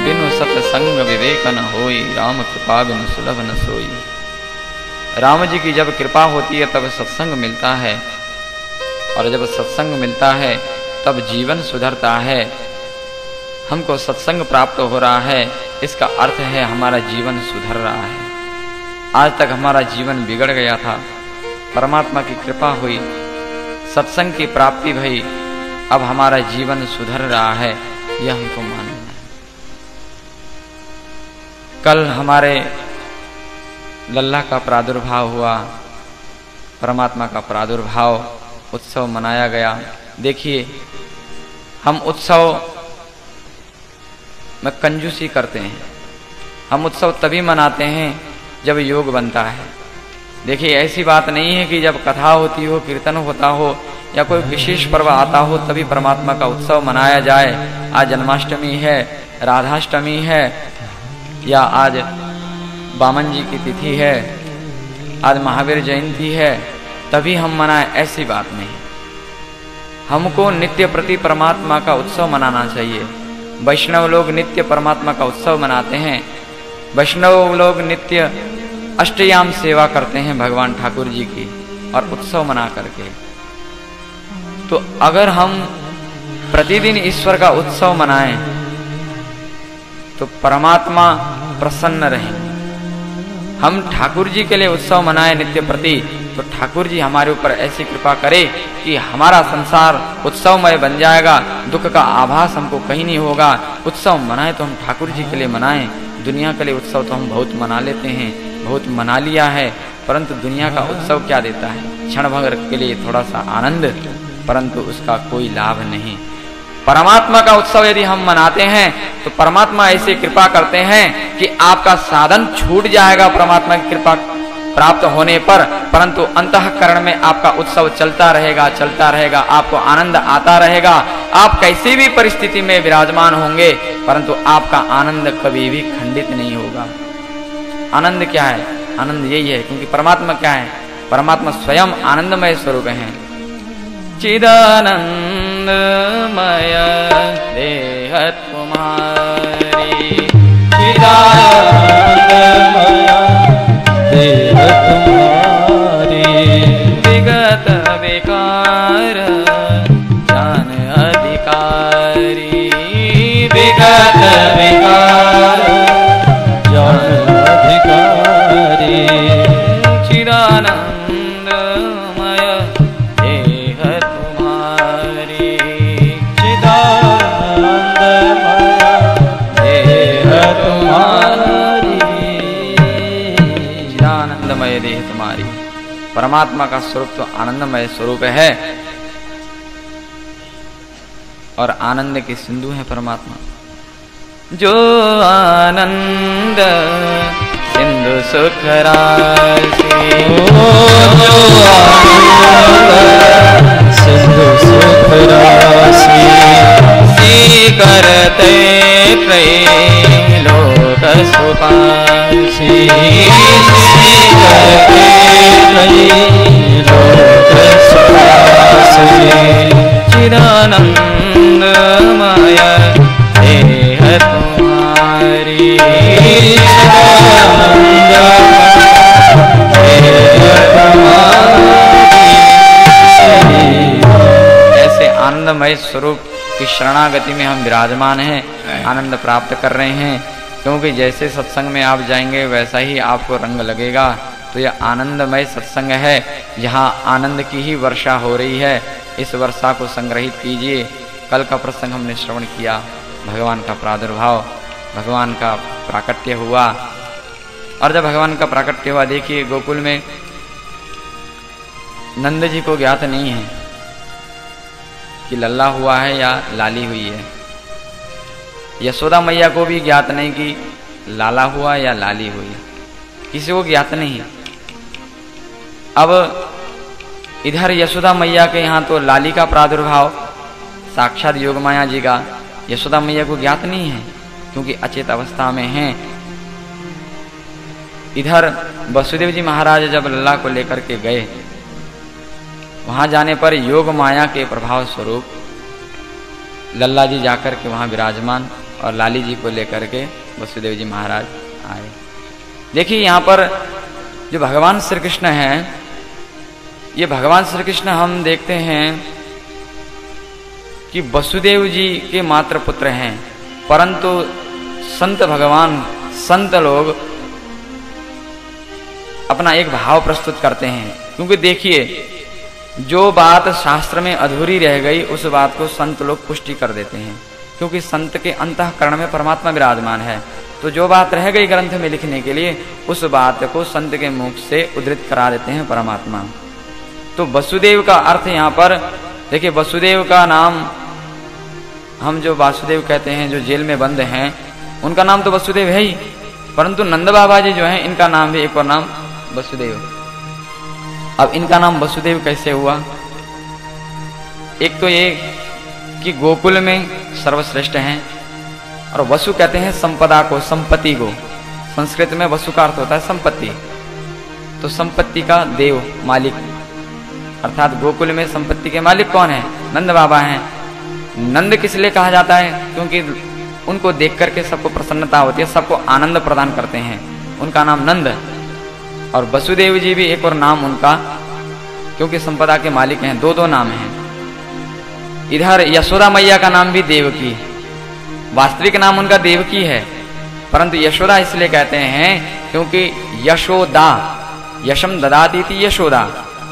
बिनु सत्संग विवेक न होई, राम कृपा बिनु सुलभ न सोई। राम जी की जब कृपा होती है तब सत्संग मिलता है, और जब सत्संग मिलता है तब जीवन सुधरता है। हमको सत्संग प्राप्त हो रहा है, इसका अर्थ है हमारा जीवन सुधर रहा है। आज तक हमारा जीवन बिगड़ गया था, परमात्मा की कृपा हुई, सत्संग की प्राप्ति भई, अब हमारा जीवन सुधर रहा है, यह हमको मानना है। कल हमारे लल्ला का प्रादुर्भाव हुआ, परमात्मा का प्रादुर्भाव उत्सव मनाया गया। देखिए, हम उत्सव में कंजूसी करते हैं। हम उत्सव तभी मनाते हैं जब योग बनता है। देखिए, ऐसी बात नहीं है कि जब कथा होती हो, कीर्तन होता हो या कोई विशेष पर्व आता हो तभी परमात्मा का उत्सव मनाया जाए। आज जन्माष्टमी है, राधाष्टमी है, या आज बामन जी की तिथि है, आज महावीर जयंती है, तभी हम मनाएं, ऐसी बात नहीं। हमको नित्य प्रति परमात्मा का उत्सव मनाना चाहिए। वैष्णव लोग नित्य परमात्मा का उत्सव मनाते हैं। वैष्णव लोग नित्य अष्टयाम सेवा करते हैं भगवान ठाकुर जी की, और उत्सव मना करके। तो अगर हम प्रतिदिन ईश्वर का उत्सव मनाएं तो परमात्मा प्रसन्न रहेंगे। हम ठाकुर जी के लिए उत्सव मनाएं नित्य प्रति, तो ठाकुर जी हमारे ऊपर ऐसी कृपा करे कि हमारा संसार उत्सवमय बन जाएगा, दुख का आभास हमको कहीं नहीं होगा। उत्सव मनाएं तो हम ठाकुर जी के लिए मनाएं। दुनिया के लिए उत्सव तो हम बहुत मना लेते हैं, बहुत मना लिया है, परंतु दुनिया का उत्सव क्या देता है? क्षण भर के लिए थोड़ा सा आनंद, परंतु उसका कोई लाभ नहीं। परमात्मा का उत्सव यदि हम मनाते हैं तो परमात्मा ऐसे कृपा करते हैं कि आपका साधन छूट जाएगा परमात्मा की कृपा प्राप्त होने पर, परंतु अंतःकरण में आपका उत्सव चलता रहेगा, चलता रहेगा, आपको आनंद आता रहेगा। आप कैसी भी परिस्थिति में विराजमान होंगे, परंतु आपका आनंद कभी भी खंडित नहीं होगा। आनंद क्या है? आनंद यही है, क्योंकि परमात्मा क्या है? परमात्मा स्वयं आनंदमय स्वरूप है। चिदानंदमय देह तुम्हारी, चिदानंदमय देह तुम्हारी, विगत विकार जान अधिकारी, विगत विकार जान अधिकारी, चिदानंदमय देह तुम्हारी, चिदानंदमय देह तुम्हारी, आनंदमय देह तुम्हारी। परमात्मा का स्वरूप तो आनंदमय स्वरूप है, और आनंद के सिंधु है परमात्मा। जो आनंद सिंधु सुख राशि, जो आनंद सिंधु सुख राशि, सी करते त्रैलोक सुपासी, करते त्रैलोक सुपासी, चिदानंदमय देह तुम्हारी, ऐसे आनंदमय स्वरूप की शरणागति में हम विराजमान हैं, आनंद प्राप्त कर रहे हैं। क्योंकि जैसे सत्संग में आप जाएंगे वैसा ही आपको रंग लगेगा। तो यह आनंदमय सत्संग है, जहाँ आनंद की ही वर्षा हो रही है। इस वर्षा को संग्रहित कीजिए। कल का प्रसंग हमने श्रवण किया, भगवान का प्रादुर्भाव, भगवान का प्राकट्य हुआ। और जब भगवान का प्राकट्य हुआ, देखिए गोकुल में नंद जी को ज्ञात नहीं है कि लल्ला हुआ है या लाली हुई है। यशोदा मैया को भी ज्ञात नहीं कि लाला हुआ या लाली हुई, किसी को ज्ञात नहीं। अब इधर यशोदा मैया के यहाँ तो लाली का प्रादुर्भाव साक्षात योगमाया जी का यशोदा मैया को ज्ञात नहीं है, क्योंकि अचेत अवस्था में हैं। इधर वसुदेव जी महाराज जब लल्ला को लेकर के गए, वहां जाने पर योग माया के प्रभाव स्वरूप लल्ला जी जाकर के वहां विराजमान और लाली जी को लेकर के वसुदेव जी महाराज आए। देखिए यहाँ पर जो भगवान श्री कृष्ण हैं, ये भगवान श्री कृष्ण हम देखते हैं कि वसुदेव जी के मात्र पुत्र हैं, परंतु संत भगवान, संत लोग अपना एक भाव प्रस्तुत करते हैं। क्योंकि देखिए, जो बात शास्त्र में अधूरी रह गई उस बात को संत लोग पुष्टि कर देते हैं, क्योंकि संत के अंतःकरण में परमात्मा विराजमान है। तो जो बात रह गई ग्रंथ में लिखने के लिए, उस बात को संत के मुख से उद्धृत करा देते हैं परमात्मा। तो वसुदेव का अर्थ यहाँ पर देखिए, वसुदेव का नाम हम जो वासुदेव कहते हैं, जो जेल में बंद हैं, उनका नाम तो वसुदेव है ही, परंतु नंद बाबा जी जो हैं, इनका नाम भी एक और नाम वसुदेव। अब इनका नाम वसुदेव कैसे हुआ? एक तो ये कि गोकुल में सर्वश्रेष्ठ हैं, और वसु कहते हैं संपदा को, संपत्ति को। संस्कृत में वसु का अर्थ होता है संपत्ति। तो संपत्ति का देव, मालिक, अर्थात गोकुल में संपत्ति के मालिक कौन है? नंद बाबा हैं। नंद किस लिए कहा जाता है? क्योंकि उनको देख करके सबको प्रसन्नता होती है, सबको आनंद प्रदान करते हैं, उनका नाम नंद। और वसुदेव जी भी एक और नाम उनका, क्योंकि संपदा के मालिक हैं, दो नाम हैं। इधर यशोदा मैया का नाम भी देवकी, वास्तविक नाम उनका देवकी है, परंतु यशोदा इसलिए कहते हैं क्योंकि यशोदा, यशम ददाती थी यशोदा,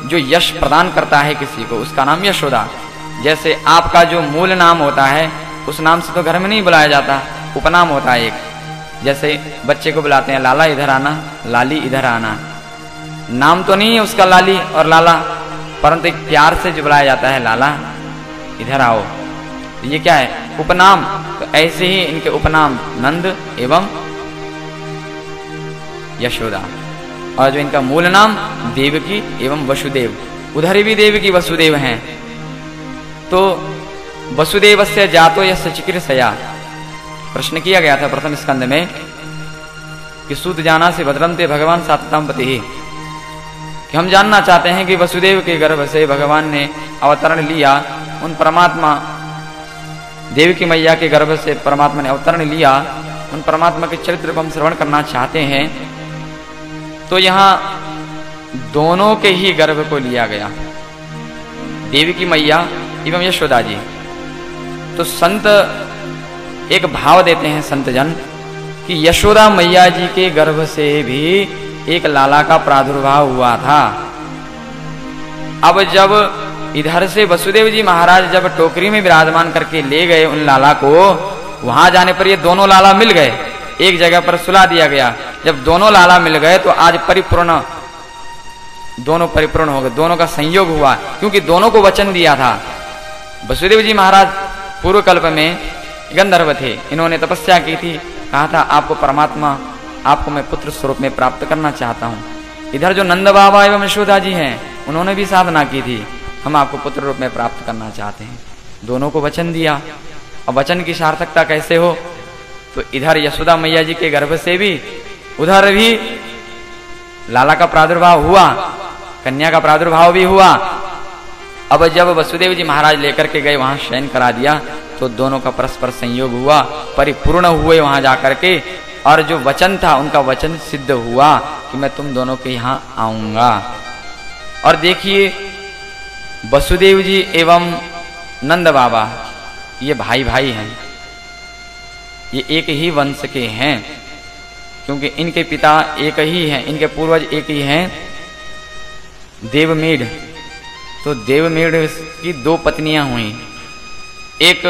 जो यश प्रदान करता है किसी को, उसका नाम यशोदा। जैसे आपका जो मूल नाम होता है, उस नाम से तो घर में नहीं बुलाया जाता, उपनाम होता है एक। जैसे बच्चे को बुलाते हैं लाला इधर आना, लाली इधर आना, नाम तो नहीं है उसका लाली और लाला, परंतु एक प्यार से जो बुलाया जाता है लाला इधर आओ, ये क्या है? उपनाम। तो ऐसे ही इनके उपनाम नंद एवं यशोदा, और जो इनका मूल नाम देवकी एवं वसुदेव, उधर भी देवकी वसुदेव हैं। तो वसुदेवस्य जातो यस्य चिकीर्षया, प्रश्न किया गया था प्रथम स्कंद में कि सूत जाना से भद्रमते भगवान सातताम पति, कि हम जानना चाहते हैं कि वसुदेव के गर्भ से भगवान ने अवतरण लिया, उन परमात्मा देवकी मैया के गर्भ से परमात्मा ने अवतरण लिया, उन परमात्मा के चरित्र को हम श्रवण करना चाहते हैं। तो यहाँ दोनों के ही गर्भ को लिया गया, देवकी मैया एवं यशोदा जी। तो संत एक भाव देते हैं संत जन कि यशोदा मैया जी के गर्भ से भी एक लाला का प्रादुर्भाव हुआ था। अब जब इधर से वसुदेव जी महाराज जब टोकरी में विराजमान करके ले गए उन लाला को, वहां जाने पर ये दोनों लाला मिल गए, एक जगह पर सुला दिया गया। जब दोनों लाला मिल गए तो आज परिपूर्ण, दोनों परिपूर्ण हो गए, दोनों का संयोग हुआ, क्योंकि दोनों को वचन दिया था। वसुदेव जी महाराज पूर्व कल्प में गंधर्व थे, इन्होंने तपस्या की थी, कहा था आपको परमात्मा, आपको मैं पुत्र स्वरूप में प्राप्त करना चाहता हूँ। इधर जो नंद बाबा एवं यशोदा जी हैं, उन्होंने भी साधना की थी, हम आपको पुत्र रूप में प्राप्त करना चाहते हैं। दोनों को वचन दिया। अब वचन की सार्थकता कैसे हो? तो इधर यशोदा मैया जी के गर्भ से भी, उधर भी लाला का प्रादुर्भाव हुआ, कन्या का प्रादुर्भाव भी हुआ। अब जब वसुदेव जी महाराज लेकर के गए, वहां शयन करा दिया, तो दोनों का परस्पर संयोग हुआ, परिपूर्ण हुए वहां जाकर के, और जो वचन था उनका वचन सिद्ध हुआ कि मैं तुम दोनों के यहां आऊंगा। और देखिए वसुदेव जी एवं नंद बाबा ये भाई भाई हैं, ये एक ही वंश के हैं, क्योंकि इनके पिता एक ही हैं, इनके पूर्वज एक ही हैं, देवमेढ़। तो देवमेढ़ की दो पत्नियां हुई, एक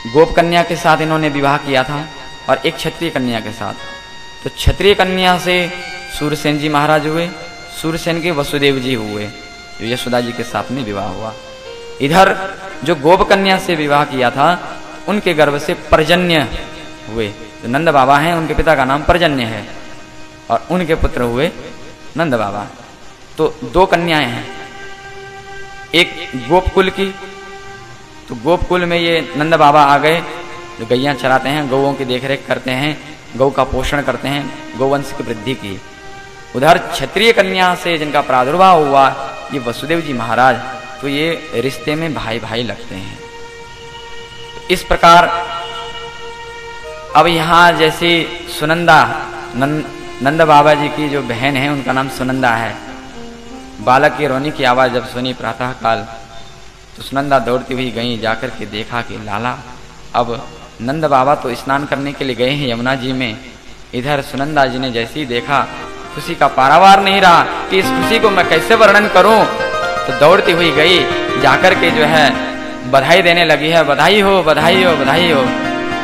गोप कन्या के साथ इन्होंने विवाह किया था और एक क्षत्रिय कन्या के साथ। तो क्षत्रिय कन्या से सूरसेन जी महाराज हुए, सूरसेन के वसुदेव जी हुए, जो यशोदा जी के साथ में विवाह हुआ। इधर जो गोप कन्या से विवाह किया था, उनके गर्भ से पर्जन्य हुए, जो नंद बाबा हैं उनके पिता का नाम पर्जन्य है, और उनके पुत्र हुए नंद बाबा। तो दो कन्याएं हैं, एक गोपकुल की, तो गोपकुल में ये नंद बाबा आ गए, जो गैया चराते हैं, गौओं की देखरेख करते हैं, गौ का पोषण करते हैं, गौवंश की वृद्धि की। उधर क्षत्रिय कन्या से जिनका प्रादुर्भाव हुआ, ये वसुदेव जी महाराज, तो ये रिश्ते में भाई भाई लगते हैं। इस प्रकार अब यहाँ जैसी सुनंदा नंद बाबा जी की जो बहन है उनका नाम सुनंदा है। बालक की रोने की आवाज़ जब सुनी प्रातः काल तो सुनंदा दौड़ती हुई गई, जाकर के देखा कि लाला अब नंद बाबा तो स्नान करने के लिए गए हैं यमुना जी में। इधर सुनंदा जी ने जैसे ही देखा खुशी का पारावार नहीं रहा कि इस खुशी को मैं कैसे वर्णन करूं। तो दौड़ती हुई गई, जाकर के जो है बधाई देने लगी है, बधाई हो बधाई हो बधाई हो।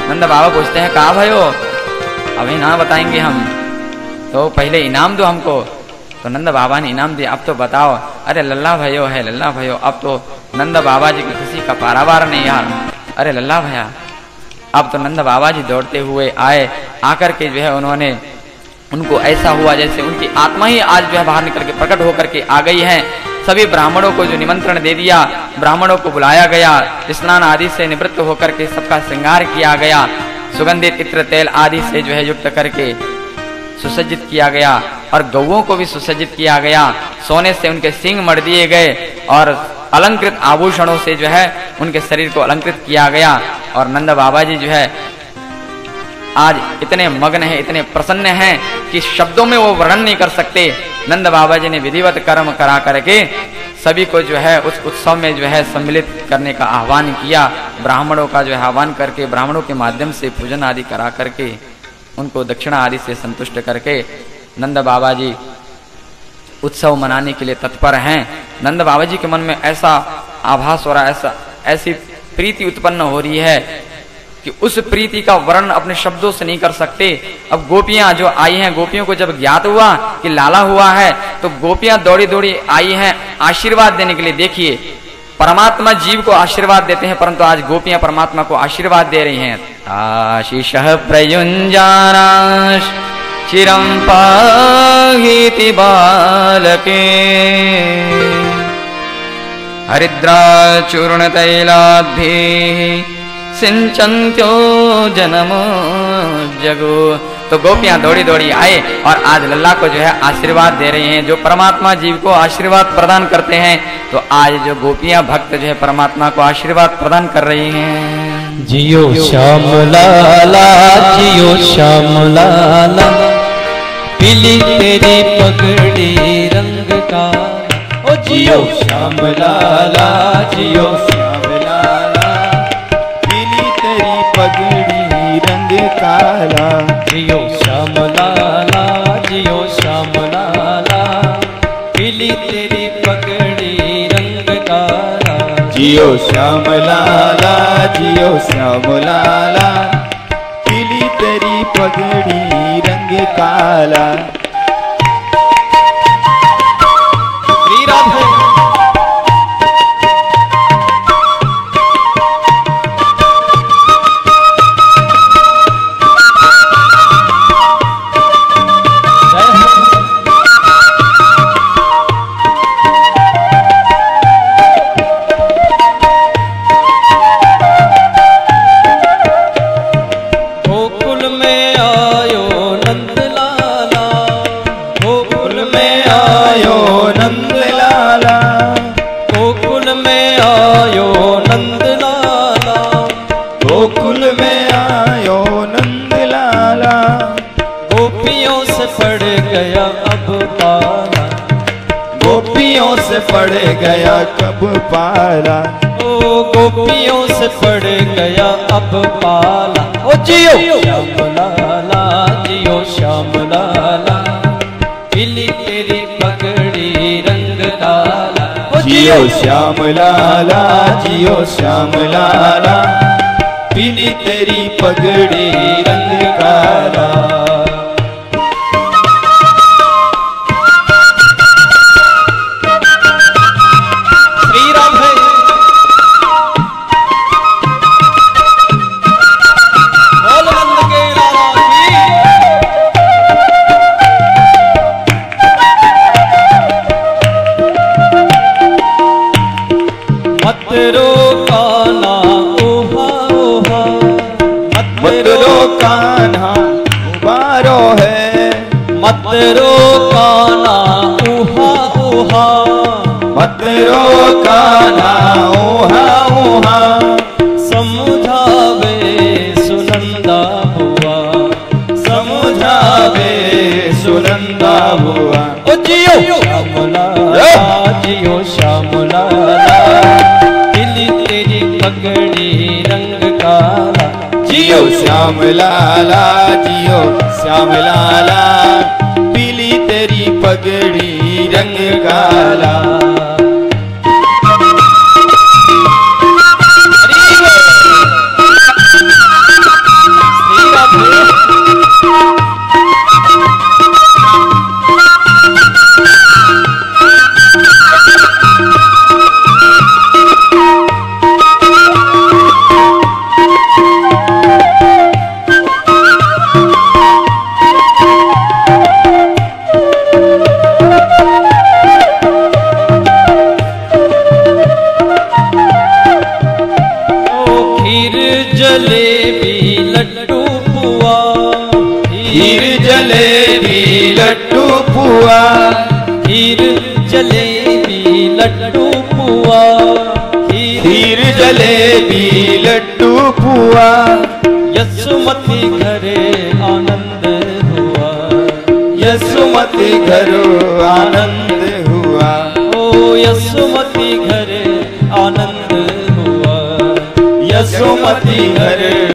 नंद बाबा पूछते हैं कहाँ भयो? अभी ना बताएंगे हम, तो पहले इनाम दो हमको। तो नंद बाबा ने इनाम दिया, अब तो बताओ। अरे लल्ला भयो है लल्ला भयो। अब तो नंद बाबा जी की खुशी का पारावार नहीं यार। अरे लल्ला भैया। अब तो नंद बाबा जी दौड़ते हुए आए, आकर के जो है उन्होंने उनको ऐसा हुआ जैसे उनकी आत्मा ही आज जो है बाहर निकल के प्रकट होकर के आ गई है। सभी ब्राह्मणों को जो निमंत्रण दे दिया, ब्राह्मणों को बुलाया गया, स्नान आदि से निवृत्त होकर के सबका श्रृंगार किया गया, सुगंधित इत्र तेल आदि से जो है युक्त करके सुसज्जित किया गया और गौओं को भी सुसज्जित किया गया। सोने से उनके सींग मढ़ दिए गए और अलंकृत आभूषणों से जो है उनके शरीर को अलंकृत किया गया। और नंद बाबा जी जो है आज इतने मग्न हैं, इतने प्रसन्न हैं कि शब्दों में वो वर्णन नहीं कर सकते। नंद बाबा जी ने विधिवत कर्म करा करके सभी को जो है उस उत्सव में जो है सम्मिलित करने का आह्वान किया। ब्राह्मणों का जो है आह्वान करके ब्राह्मणों के माध्यम से पूजन आदि करा करके उनको दक्षिणा आदि से संतुष्ट करके नंद बाबा जी उत्सव मनाने के लिए तत्पर हैं। नंद बाबा जी के मन में ऐसा आभास हो रहा, ऐसी प्रीति उत्पन्न हो रही है कि उस प्रीति का वर्णन अपने शब्दों से नहीं कर सकते। अब गोपियां जो आई हैं, गोपियों को जब ज्ञात हुआ कि लाला हुआ है तो गोपियां दौड़ी दौड़ी आई हैं आशीर्वाद देने के लिए। देखिए परमात्मा जीव को आशीर्वाद देते हैं, परंतु आज गोपियां परमात्मा को आशीर्वाद दे रही हैं। आशीष प्रयुञ्जानाश चिरं पाहीति बालके हरिद्राचूर्ण तैलाद्भिः सिंचन्त्यो जन्मो जगो। तो गोपियां दौड़ी दौड़ी आए और आज लल्ला को जो है आशीर्वाद दे रही हैं। जो परमात्मा जीव को आशीर्वाद प्रदान करते हैं, तो आज जो गोपियां भक्त जो है परमात्मा को आशीर्वाद प्रदान कर रही हैं। जियो श्याम लाला जियो श्याम लाला, पीली तेरी पगड़ी रंग का। ओ जियो श्याम लाला जियो श्याम लाला, पीली तेरी पगड़ी रंग काला। जियो श्याम लाला जियो श्याम लाला, पीली तेरी पगड़ी रंग काला। जियो श्याम लाला जियो श्याम लाला, पीली तेरी पगड़ी रंग काला। श्री राधे। पड़ गया कब पाला, ओ गोपियों से पड़ गया अब पाला। ओ जियो श्याम लाला जियो श्याम लाला, पीली तेरी पगड़ी रंग काला। ओ जियो श्याम लाला जियो श्याम लाला, पीली तेरी पगड़ी रंग काला। मत रो कान्हा ऊहा ऊहा, मत रो कान्हा ऊहा ऊहा, समझावे सुनंदा बुआ। सुनंदा हुआ। ओ जियो श्याम लाला जियो श्याम लाला, पीली तेरी पगड़ी रंग काला। जियो श्याम लाला जियो श्याम लाला, पीली तेरी पगड़ी रंग काला। जलेबी लड्डू पुआ, खीर जलेबी लड्डू पुआ, खीर जलेबी लड्डू पुआ, खीर जलेबी लड्डू पुआ। यशोमती घरे आनंद हुआ, यशोमती घरो आनंद हुआ। ओ यशोमती घरे आनंद हुआ, यशोमती घरे